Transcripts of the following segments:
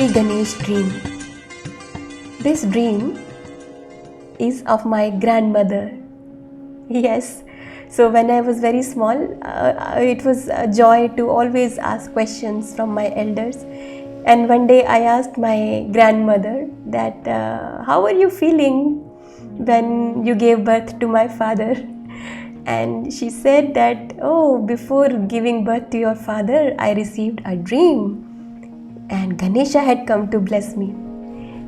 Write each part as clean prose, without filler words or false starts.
Lord Ganesha Dream. This dream is of my grandmother. Yes, so when I was very small, it was a joy to always ask questions from my elders. And one day I asked my grandmother that, how are you feeling when you gave birth to my father? And she said that, oh, before giving birth to your father, I received a dream. And Ganesha had come to bless me.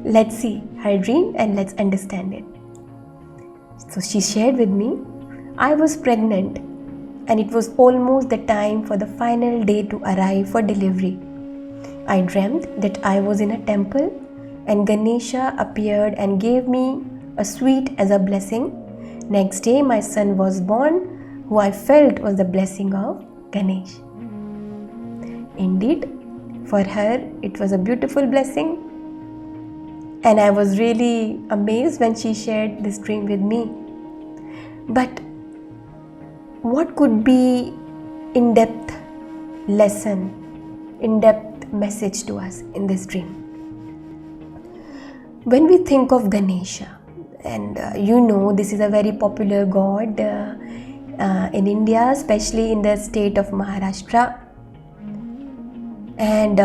Let's see her dream and let's understand it. So she shared with me, I was pregnant and it was almost the time for the final day to arrive for delivery. I dreamt that I was in a temple and Ganesha appeared and gave me a sweet as a blessing. Next day my son was born, who I felt was the blessing of Ganesh. Indeed, for her it was a beautiful blessing, and I was really amazed when she shared this dream with me. But what could be in-depth lesson, in-depth message to us in this dream? When we think of Ganesha, and this is a very popular god in India, especially in the state of Maharashtra. And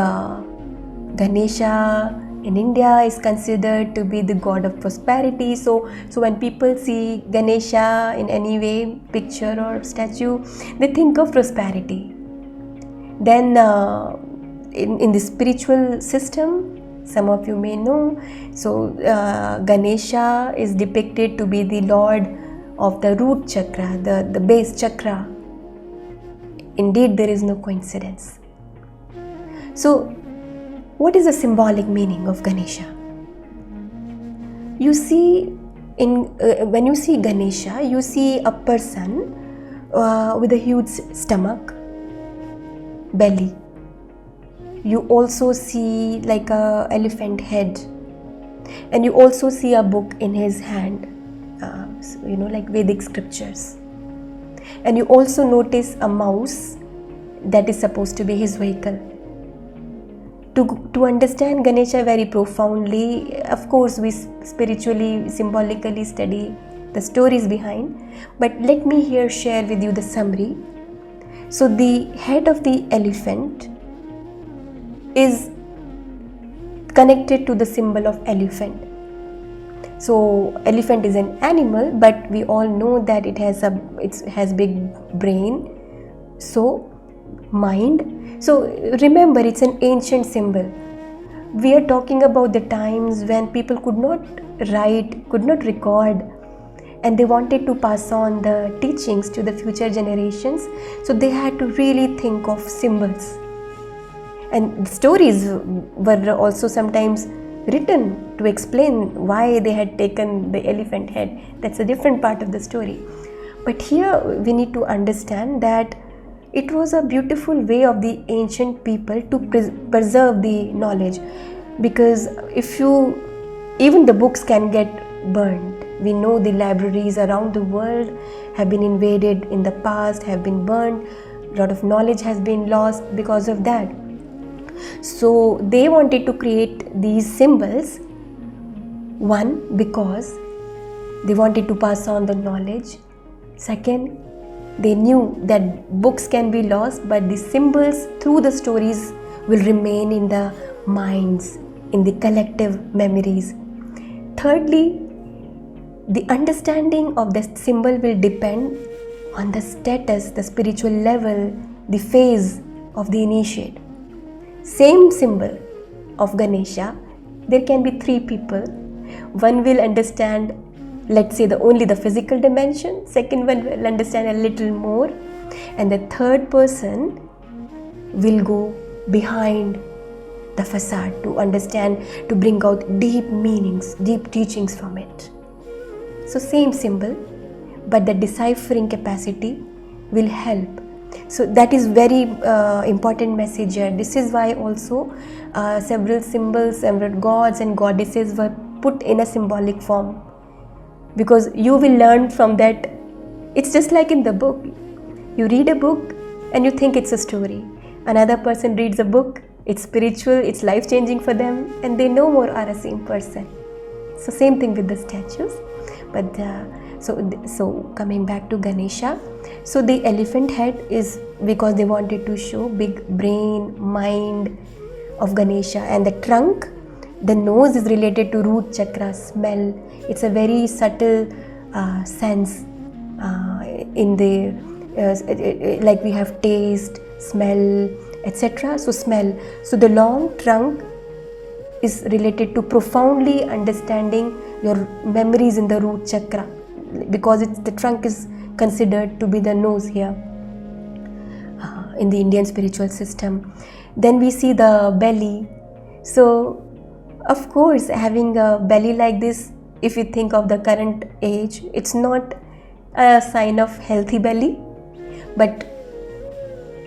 Ganesha in India is considered to be the god of prosperity. So when people see Ganesha in any way, picture or statue, they think of prosperity. Then in the spiritual system, some of you may know, so Ganesha is depicted to be the lord of the root chakra, the base chakra. Indeed, there is no coincidence. So, what is the symbolic meaning of Ganesha? You see, when you see Ganesha, you see a person with a huge stomach, belly. You also see like a elephant head, and you also see a book in his hand, like Vedic scriptures. And you also notice a mouse that is supposed to be his vehicle. To understand Ganesha very profoundly, of course, we spiritually, symbolically study the stories behind. But let me here share with you the summary. So the head of the elephant is connected to the symbol of elephant. So elephant is an animal, but we all know that it has big brain, so mind. So remember, it's an ancient symbol. We are talking about the times when people could not write, could not record, and they wanted to pass on the teachings to the future generations. So they had to really think of symbols. And stories were also sometimes written to explain why they had taken the elephant head. That's a different part of the story. But here we need to understand that it was a beautiful way of the ancient people to preserve the knowledge, because even the books can get burned. We know the libraries around the world have been invaded in the past, have been burned. A lot of knowledge has been lost because of that. So they wanted to create these symbols, one, because they wanted to pass on the knowledge. Second, they knew that books can be lost, but the symbols through the stories will remain in the minds, in the collective memories. Thirdly, the understanding of the symbol will depend on the status, the spiritual level, the phase of the initiate. Same symbol of Ganesha, there can be three people. One will understand, let's say, only the physical dimension. Second one will understand a little more, and the third person will go behind the facade to understand, to bring out deep meanings, deep teachings from it. So same symbol, but the deciphering capacity will help. So that is very important message here. This is why also several symbols, several gods and goddesses were put in a symbolic form, because you will learn from that. It's just like in the book. You read a book and you think it's a story. Another person reads a book It's spiritual, it's life changing for them, and they no more are a same person. So same thing with the statues. But so coming back to Ganesha, so the elephant head is because they wanted to show big brain, mind of Ganesha, and the trunk, the nose is related to root chakra, smell. It's a very subtle sense in the like we have taste, smell, etc. So smell. So the long trunk is related to profoundly understanding your memories in the root chakra, because the trunk is considered to be the nose here in the Indian spiritual system. Then we see the belly. So of course, having a belly like this, if you think of the current age, it's not a sign of healthy belly. But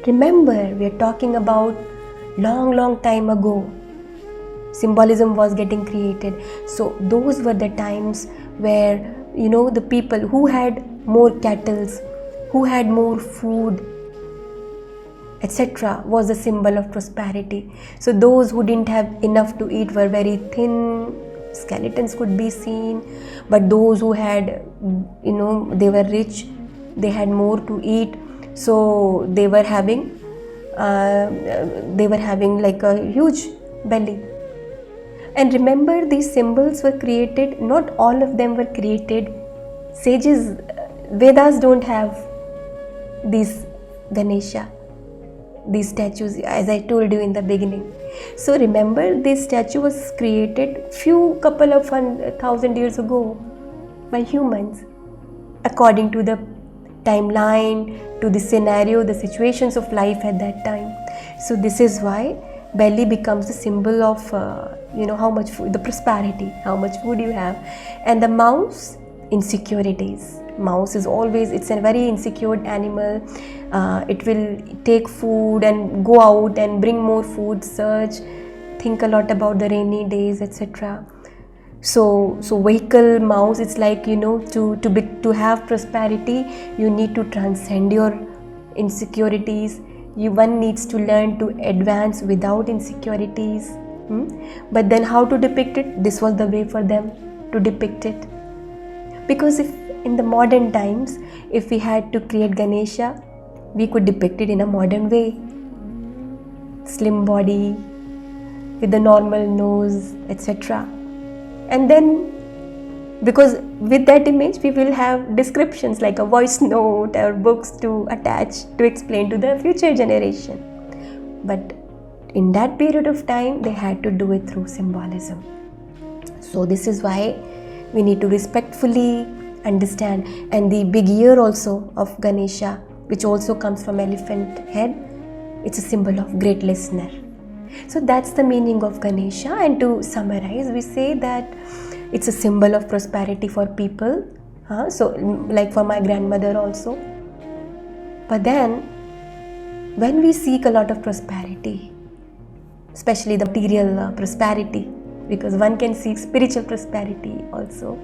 remember, we are talking about long time ago. Symbolism was getting created. So those were the times where, the people who had more cattle, who had more food, etc., was a symbol of prosperity. So those who didn't have enough to eat were very thin, skeletons could be seen. But those who had, they were rich, they had more to eat, so they were having like a huge belly. And remember, these symbols were created, not all of them were created. Sages, Vedas don't have these Ganesha, these statues, as I told you in the beginning. So remember, this statue was created couple of 1,000 years ago by humans, according to the timeline, to the scenario, the situations of life at that time. So this is why belly becomes a symbol of how much food, the prosperity, how much food you have. And the mouse, insecurities. Mouse is always, it's a very insecure animal. It will take food and go out and bring more food, search, think a lot about the rainy days, etc. So vehicle, mouse, it's like, to have prosperity, you need to transcend your insecurities. One needs to learn to advance without insecurities. But then how to depict it? This was the way for them to depict it. Because if in the modern times, if we had to create Ganesha, we could depict it in a modern way. Slim body, with the normal nose, etc. And then, because with that image, we will have descriptions like a voice note or books to attach to explain to the future generation. But in that period of time, they had to do it through symbolism. So this is why we need to respectfully understand. And the big ear also of Ganesha, which also comes from elephant head, it's a symbol of great listener. So that's the meaning of Ganesha. And to summarize, we say that it's a symbol of prosperity for people. So like for my grandmother also. But then when we seek a lot of prosperity, especially the material prosperity, because one can seek spiritual prosperity also,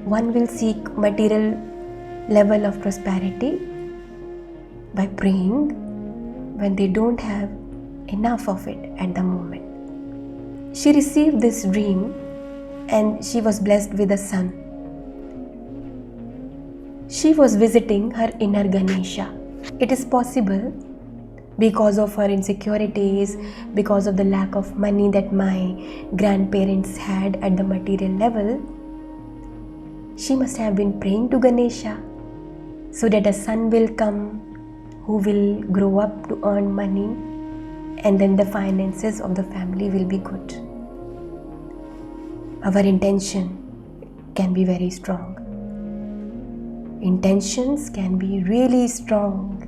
one will seek material level of prosperity by praying when they don't have enough of it at the moment. She received this dream and she was blessed with a son. She was visiting her inner Ganesha. It is possible, because of her insecurities, because of the lack of money that my grandparents had at the material level, she must have been praying to Ganesha so that a son will come who will grow up to earn money, and then the finances of the family will be good. Our intention can be very strong. Intentions can be really strong.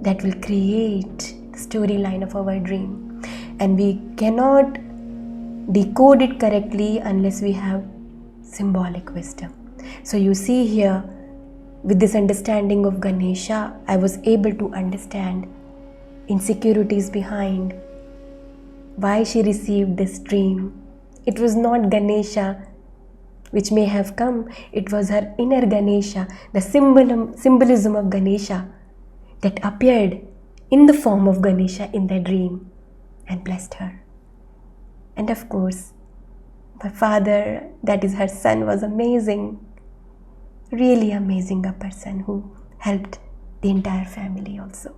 That will create the storyline of our dream. And we cannot decode it correctly unless we have symbolic wisdom. So you see here, with this understanding of Ganesha, I was able to understand insecurities behind why she received this dream. It was not Ganesha which may have come, it was her inner Ganesha, the symbolism of Ganesha that appeared in the form of Ganesha in their dream and blessed her. And of course, my father, that is her son, was amazing, really amazing a person who helped the entire family also.